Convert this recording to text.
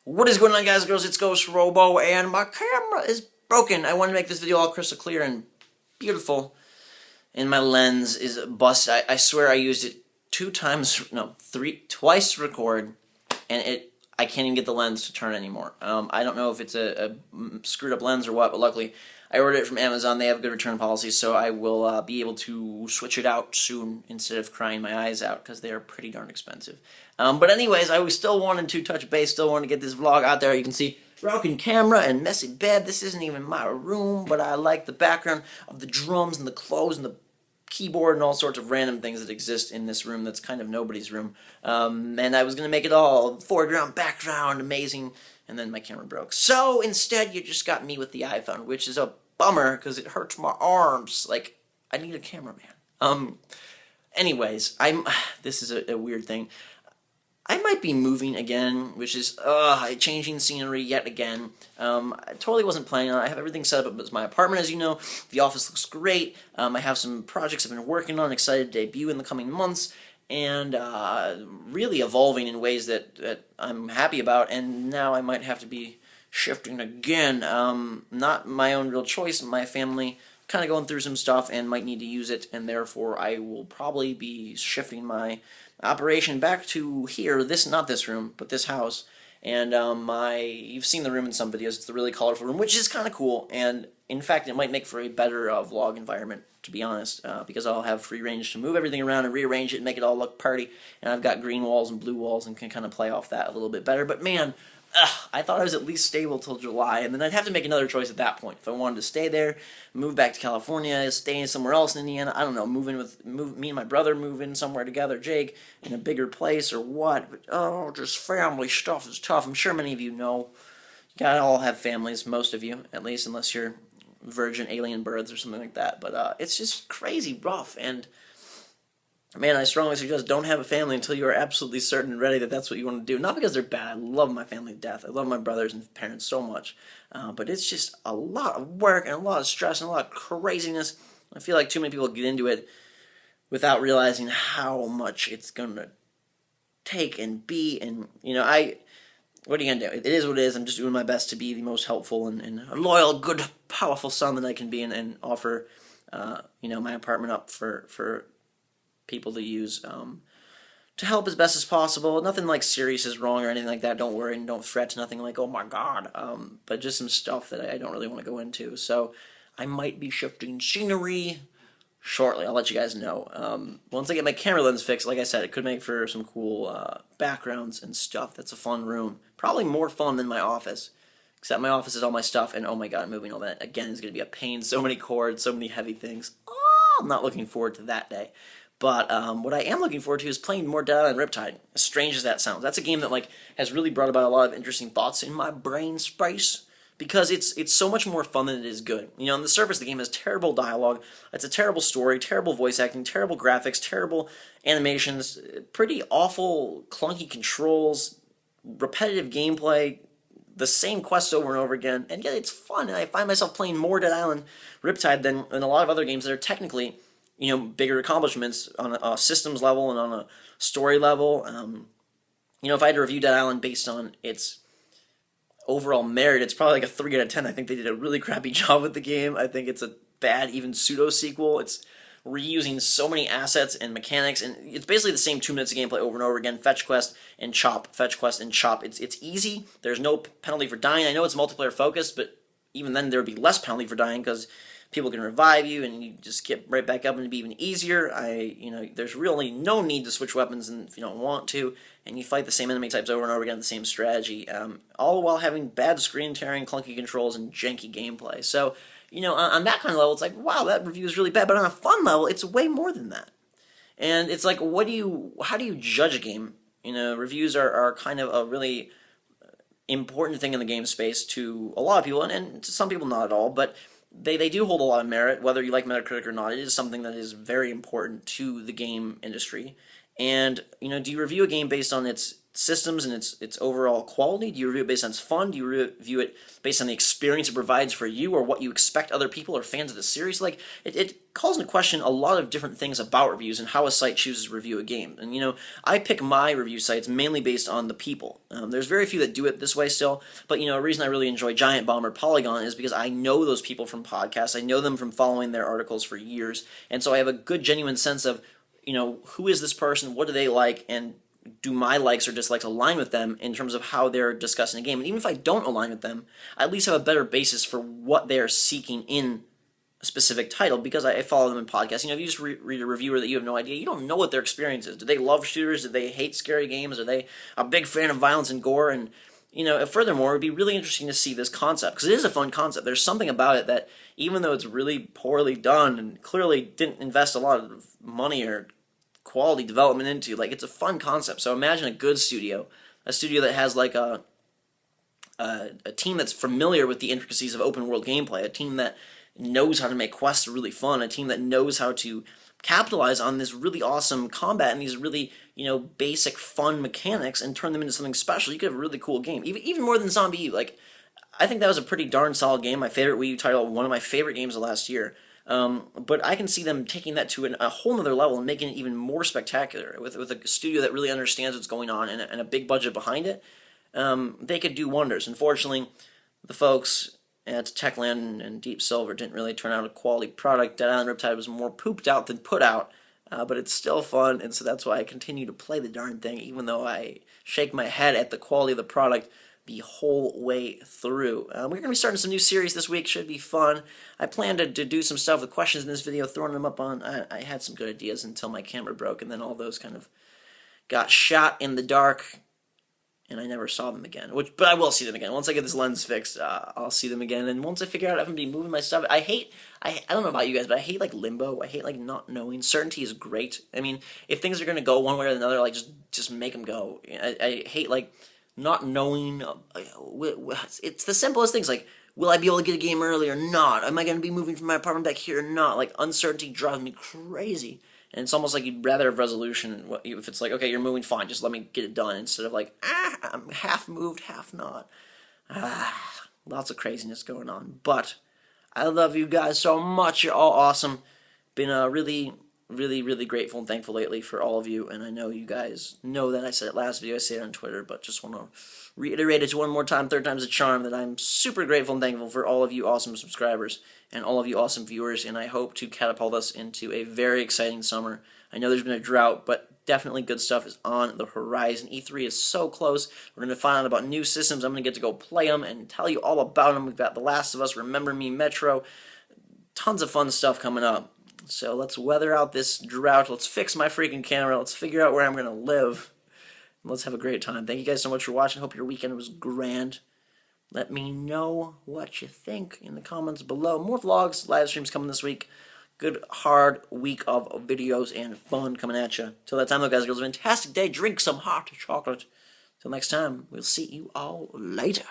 What is going on, guys and girls? It's Ghost Robo, and my camera is broken. I want to make this video all crystal clear and beautiful, and my lens is busted. I swear I used it twice to record, and I can't even get the lens to turn anymore. I don't know if it's a screwed up lens or what, but luckily I ordered it from Amazon. They have good return policies, so I will be able to switch it out soon instead of crying my eyes out because they are pretty darn expensive. But anyways, I still wanted to touch base, still wanted to get this vlog out there. You can see broken camera and messy bed. This isn't even my room, but I like the background of the drums and the clothes and the keyboard and all sorts of random things that exist in this room that's kind of nobody's room. And I was going to make it all foreground, background, amazing, and then my camera broke. So instead, you just got me with the iPhone, which is a bummer because it hurts my arms. Like, I need a cameraman. Anyways, this is a weird thing. I might be moving again, which is changing scenery yet again. I totally wasn't planning on it. I have everything set up as my apartment, as you know. The office looks great. I have some projects I've been working on, excited to debut in the coming months, and really evolving in ways that I'm happy about, and now I might have to be shifting again. Not my own real choice. My family kind of going through some stuff and might need to use it, and therefore I will probably be shifting my operation back to here, not this room, but this house. And you've seen the room in some videos. It's a really colorful room, which is kind of cool, and in fact it might make for a better vlog environment, to be honest, because I'll have free range to move everything around and rearrange it and make it all look party, and I've got green walls and blue walls and can kind of play off that a little bit better. But man, I thought I was at least stable till July, and then I'd have to make another choice at that point. If I wanted to stay there, move back to California, stay somewhere else in Indiana, I don't know, me and my brother move in somewhere together, Jake, in a bigger place or what. But, just family stuff is tough. I'm sure many of you know. You gotta all have families, most of you, at least, unless you're virgin alien births or something like that. But it's just crazy rough, and man, I strongly suggest don't have a family until you are absolutely certain and ready that that's what you want to do. Not because they're bad. I love my family to death. I love my brothers and parents so much. But it's just a lot of work and a lot of stress and a lot of craziness. I feel like too many people get into it without realizing how much it's going to take and be. And, what are you going to do? It is what it is. I'm just doing my best to be the most helpful and a loyal, good, powerful son that I can be and offer, my apartment up for people to use to help as best as possible. Nothing like serious is wrong or anything like that. Don't worry and don't fret. Nothing like, oh my god. But just some stuff that I don't really want to go into. So I might be shifting scenery shortly. I'll let you guys know. Once I get my camera lens fixed, like I said, it could make for some cool backgrounds and stuff. That's a fun room. Probably more fun than my office. Except my office is all my stuff, and oh my god, moving all that again is going to be a pain. So many cords, so many heavy things. Oh, I'm not looking forward to that day. But what I am looking forward to is playing more Dead Island Riptide, as strange as that sounds. That's a game that has really brought about a lot of interesting thoughts in my brain space, because it's so much more fun than it is good. On the surface, the game has terrible dialogue, it's a terrible story, terrible voice acting, terrible graphics, terrible animations, pretty awful, clunky controls, repetitive gameplay, the same quests over and over again, and yet it's fun, and I find myself playing more Dead Island Riptide than a lot of other games that are technically bigger accomplishments on a systems level and on a story level. If I had to review Dead Island based on its overall merit, it's probably like a 3 out of 10. I think they did a really crappy job with the game. I think it's a bad, even pseudo-sequel. It's reusing so many assets and mechanics, and it's basically the same 2 minutes of gameplay over and over again. Fetch quest and chop, fetch quest and chop. It's easy. There's no penalty for dying. I know it's multiplayer focused, but even then there would be less penalty for dying because people can revive you, and you just get right back up, and it'd be even easier. There's really no need to switch weapons if you don't want to, and you fight the same enemy types over and over again, the same strategy, all while having bad screen tearing, clunky controls, and janky gameplay. So, on that kind of level, it's like, wow, that review is really bad, but on a fun level, it's way more than that. And it's like, how do you judge a game? Reviews are kind of a really important thing in the game space to a lot of people, and to some people not at all, but they do hold a lot of merit, whether you like Metacritic or not. It is something that is very important to the game industry, And, do you review a game based on its systems and its overall quality? Do you review it based on its fun? Do you review it based on the experience it provides for you, or what you expect other people or fans of the series? Like, it calls into question a lot of different things about reviews and how a site chooses to review a game. And, I pick my review sites mainly based on the people. There's very few that do it this way still, but, a reason I really enjoy Giant Bomb or Polygon is because I know those people from podcasts. I know them from following their articles for years, and so I have a good, genuine sense of, who is this person, what do they like, and do my likes or dislikes align with them in terms of how they're discussing a game. And even if I don't align with them, I at least have a better basis for what they're seeking in a specific title because I follow them in podcasts. If you just read a reviewer that you have no idea, you don't know what their experience is. Do they love shooters? Do they hate scary games? Are they a big fan of violence and gore? And, furthermore, it would be really interesting to see this concept because it is a fun concept. There's something about it that, even though it's really poorly done and clearly didn't invest a lot of money or quality development into, like, it's a fun concept. So imagine a good studio, a studio that has like a team that's familiar with the intricacies of open world gameplay, a team that knows how to make quests really fun, a team that knows how to capitalize on this really awesome combat and these really, basic fun mechanics and turn them into something special. You could have a really cool game, even more than Zombie U. Like, I think that was a pretty darn solid game. My favorite Wii U title, one of my favorite games of last year. But I can see them taking that to a whole nother level and making it even more spectacular with a studio that really understands what's going on and a big budget behind it. They could do wonders. Unfortunately, the folks at Techland and Deep Silver didn't really turn out a quality product. Dead Island Riptide was more pooped out than put out, but it's still fun, and so that's why I continue to play the darn thing, even though I shake my head at the quality of the product the whole way through. We're going to be starting some new series this week. Should be fun. I plan to do some stuff with questions in this video, throwing them up on... I had some good ideas until my camera broke, and then all those kind of got shot in the dark, and I never saw them again. But I will see them again. Once I get this lens fixed, I'll see them again, and once I figure out if I'm going to be moving my stuff... I don't know about you guys, but I hate, like, limbo. I hate, like, not knowing. Certainty is great. I mean, if things are going to go one way or another, like, just make them go. I hate, like... not knowing, it's the simplest things, like, will I be able to get a game early or not? Am I going to be moving from my apartment back here or not? Like, uncertainty drives me crazy. And it's almost like you'd rather have resolution if it's like, okay, you're moving, fine, just let me get it done, instead of like, I'm half moved, half not. Lots of craziness going on. But I love you guys so much. You're all awesome. Been really grateful and thankful lately for all of you, and I know you guys know that. I said it last video, I say it on Twitter, but just want to reiterate it one more time, third time's a charm, that I'm super grateful and thankful for all of you awesome subscribers and all of you awesome viewers, and I hope to catapult us into a very exciting summer. I know there's been a drought, but definitely good stuff is on the horizon. E3 is so close. We're going to find out about new systems. I'm going to get to go play them and tell you all about them. We've got The Last of Us, Remember Me, Metro, tons of fun stuff coming up. So let's weather out this drought. Let's fix my freaking camera. Let's figure out where I'm going to live. Let's have a great time. Thank you guys so much for watching. Hope your weekend was grand. Let me know what you think in the comments below. More vlogs, live streams coming this week. Good, hard week of videos and fun coming at you. Till that time, though, guys, it was a fantastic day. Drink some hot chocolate. Till next time, we'll see you all later.